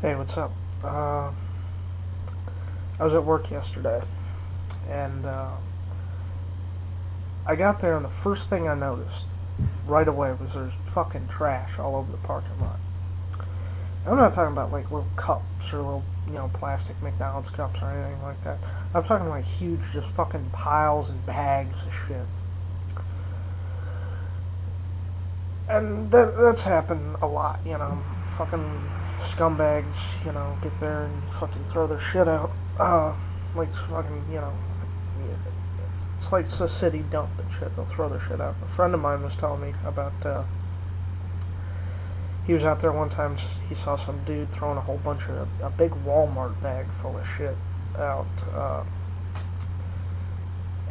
Hey, what's up? I was at work yesterday, and I got there, and the first thing I noticed right away was there's fucking trash all over the parking lot. I'm not talking about like little cups or little, plastic McDonald's cups or anything like that. I'm talking like huge, just fucking piles and bags of shit. And that's happened a lot, Fucking scumbags, get there and fucking throw their shit out. Like fucking, it's like it's a city dump and shit. They'll throw their shit out. A friend of mine was telling me about, he was out there one time, he saw some dude throwing a whole bunch of, a big Walmart bag full of shit out,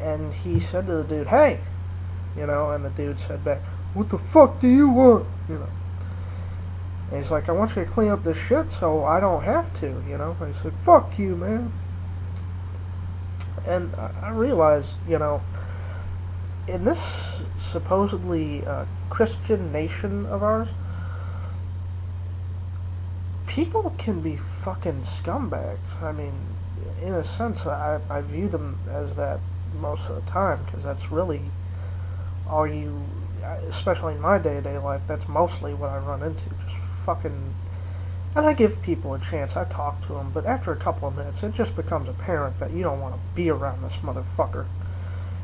and he said to the dude, hey, and the dude said back, what the fuck do you want, And he's like, I want you to clean up this shit so I don't have to, And he said, fuck you, man. And I realized, in this supposedly Christian nation of ours, people can be fucking scumbags. I mean, in a sense, I view them as that most of the time, because that's really all you, especially in my day-to-day life, that's mostly what I run into. Just fucking, and I give people a chance, I talk to them, but after a couple of minutes, it just becomes apparent that you don't want to be around this motherfucker.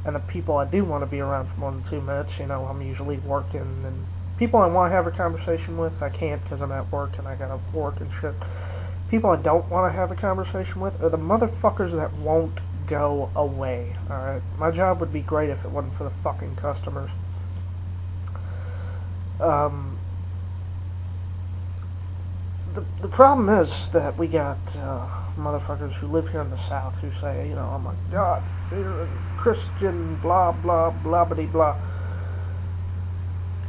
And the people I do want to be around for more than 2 minutes, I'm usually working, and people I want to have a conversation with, I can't because I'm at work and I gotta work and shit. People I don't want to have a conversation with are the motherfuckers that won't go away, alright? My job would be great if it wasn't for the fucking customers. The problem is that we got motherfuckers who live here in the South who say, oh my God, you're a Christian, blah, blah, blah, blah, blah,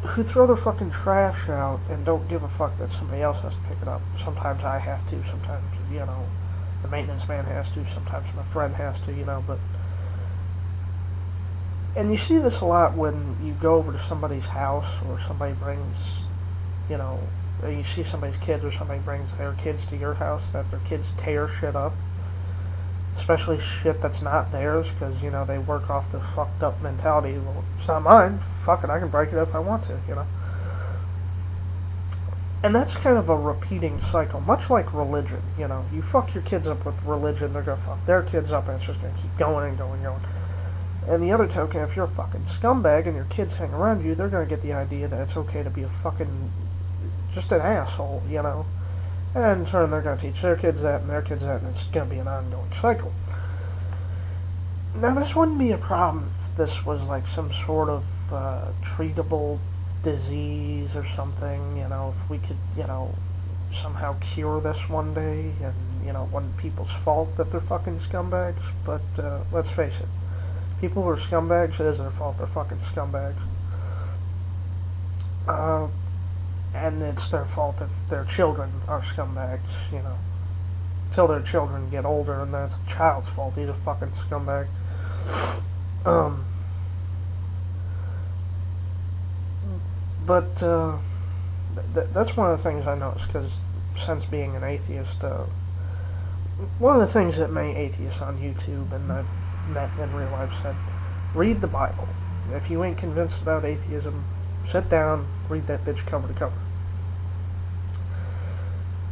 who throw their fucking trash out and don't give a fuck that somebody else has to pick it up. Sometimes I have to, sometimes, the maintenance man has to, sometimes my friend has to, but... And you see this a lot when you go over to somebody's house or somebody brings, or you see somebody's kids or somebody brings their kids to your house, that their kids tear shit up. Especially shit that's not theirs, because, they work off the fucked up mentality. Well, it's not mine. Fuck it, I can break it if I want to, And that's kind of a repeating cycle, much like religion, You fuck your kids up with religion, they're gonna fuck their kids up, and it's just gonna keep going and going and going. And the other token, if you're a fucking scumbag and your kids hang around you, they're gonna get the idea that it's okay to be a fucking, just an asshole, And in turn, they're going to teach their kids that and their kids that, and it's going to be an ongoing cycle. Now, this wouldn't be a problem if this was like some sort of treatable disease or something, if we could, somehow cure this one day, and, it wasn't people's fault that they're fucking scumbags, but let's face it, people who are scumbags, it is their fault they're fucking scumbags. And it's their fault if their children are scumbags, Till their children get older, and that's the child's fault. He's a fucking scumbag. But that's one of the things I noticed, because since being an atheist, one of the things that many atheists on YouTube and I've met in real life said, read the Bible. If you ain't convinced about atheism, sit down, read that bitch cover to cover.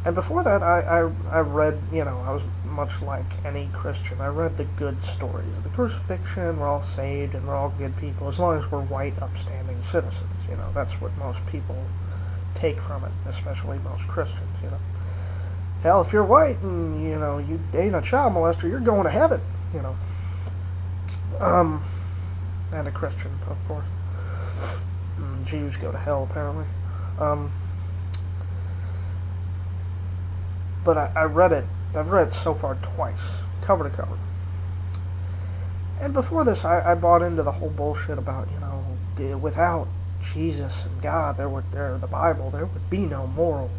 And before that, I read, I was much like any Christian. I read the good stories of the crucifixion. We're all saved and we're all good people as long as we're white, upstanding citizens. That's what most people take from it, especially most Christians. Hell, if you're white and you ain't a child molester, you're going to heaven. And a Christian, of course. Jews go to hell, apparently. But I read it. I've read it so far twice, cover to cover. And before this, I bought into the whole bullshit about, without Jesus and God, the Bible, there would be no morals,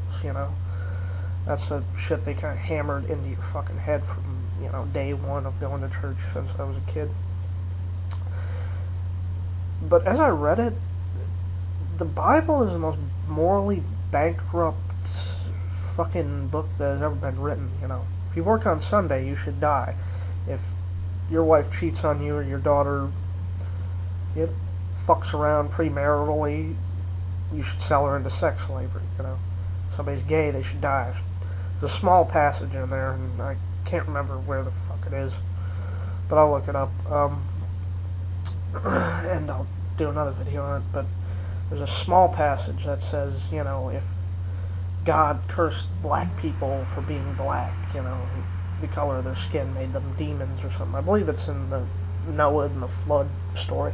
That's the shit they kind of hammered into your fucking head from, day one of going to church since I was a kid. But as I read it, the Bible is the most morally bankrupt fucking book that has ever been written, you know. If you work on Sunday, you should die. If your wife cheats on you or your daughter fucks around premaritally, you should sell her into sex slavery, you know. If somebody's gay, they should die. There's a small passage in there, and I can't remember where the fuck it is, but I'll look it up, and I'll do another video on it, but there's a small passage that says, you know, if God cursed black people for being black, you know, the color of their skin made them demons or something. I believe it's in the Noah and the flood story.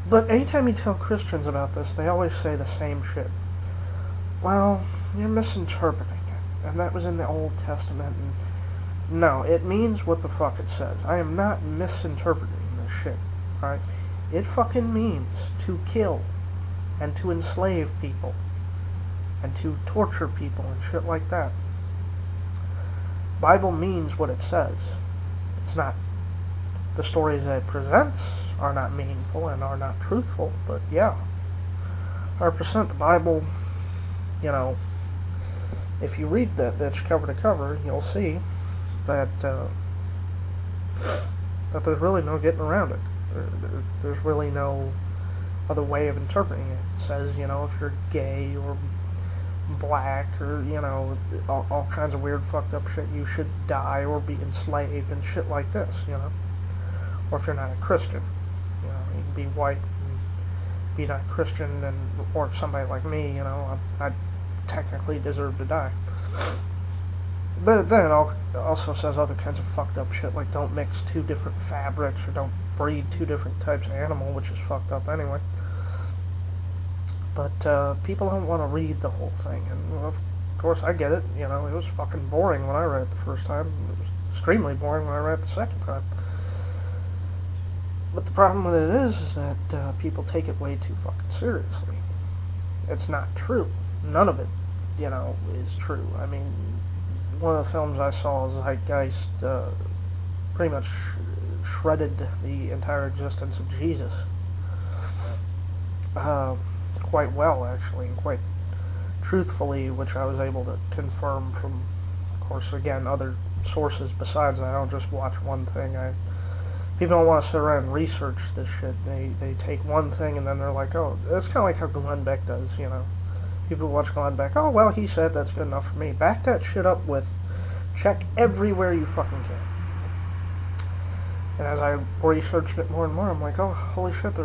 But anytime you tell Christians about this, they always say the same shit. Well, you're misinterpreting it, and that was in the Old Testament, and no, it means what the fuck it says. I am not misinterpreting this shit, alright? It fucking means to kill, and to enslave people, and to torture people, and shit like that. Bible means what it says. It's not, the stories that it presents are not meaningful and are not truthful, but yeah, 100% the Bible, you know, if you read that's cover to cover, you'll see that that there's really no getting around it. There's really no other way of interpreting it. It says, you know, if you're gay or black or, you know, all kinds of weird fucked up shit, you should die or be enslaved and shit like this, you know. Or if you're not a Christian, you know, you can be white and be not Christian, and or somebody like me, you know, I technically deserve to die. But then it also says other kinds of fucked up shit, like don't mix two different fabrics or don't breed two different types of animal, which is fucked up anyway. But people don't want to read the whole thing, and well, of course I get it, you know, it was fucking boring when I read it the first time, it was extremely boring when I read it the second time. But the problem with it is that people take it way too fucking seriously. It's not true. None of it, you know, is true. I mean, one of the films I saw, Zeitgeist, pretty much shredded the entire existence of Jesus. Quite well, actually, and quite truthfully, which I was able to confirm from, of course, again, other sources besides that. I don't just watch one thing. People don't want to sit around and research this shit. They take one thing and then they're like, oh, that's kind of like how Glenn Beck does, you know. People watch Glenn Beck, oh, well, he said that's good enough for me. Back that shit up with, check everywhere you fucking can. And as I researched it more and more, I'm like, oh, holy shit,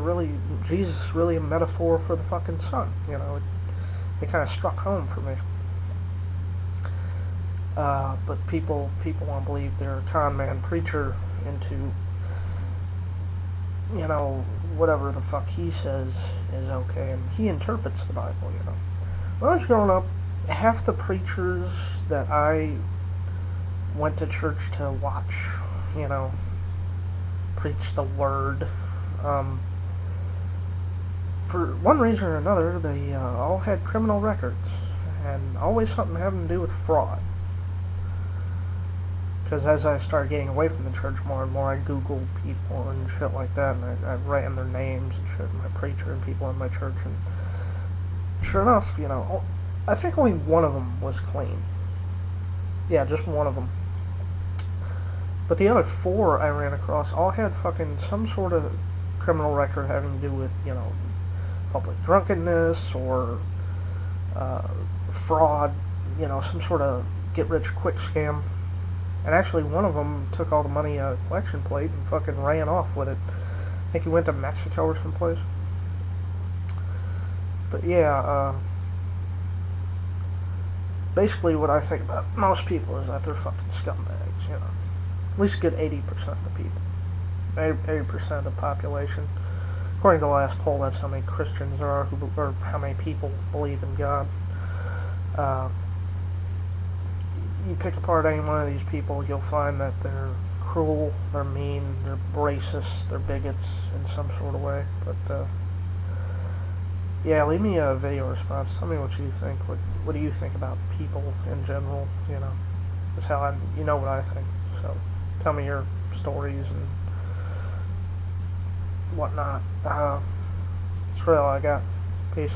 Jesus is really a metaphor for the fucking sun, you know. It kind of struck home for me. But people want to believe their con man preacher into, you know, whatever the fuck he says is okay, and he interprets the Bible, you know. When I was growing up, half the preachers that I went to church to watch, you know, preach the word, for one reason or another, they all had criminal records, and always something having to do with fraud. Because as I started getting away from the church more and more, I Googled people and shit like that, and I ran their names and shit, my preacher and people in my church, and sure enough, you know, I think only one of them was clean. Yeah, just one of them. But the other four I ran across all had fucking some sort of criminal record having to do with, you know, public drunkenness or fraud, you know, some sort of get-rich-quick scam. And actually, one of them took all the money out of the collection plate and fucking ran off with it. I think he went to Mexico or someplace. But yeah, basically what I think about most people is that they're fucking scumbags, you know. At least a good 80% of the people. 80% of the population. According to the last poll, that's how many Christians there are, or how many people believe in God. You pick apart any one of these people, you'll find that they're cruel, they're mean, they're racist, they're bigots in some sort of way. But yeah, leave me a video response. Tell me what you think. What do you think about people in general? You know, that's how you know what I think. So tell me your stories and whatnot. That's really all I got. Peace.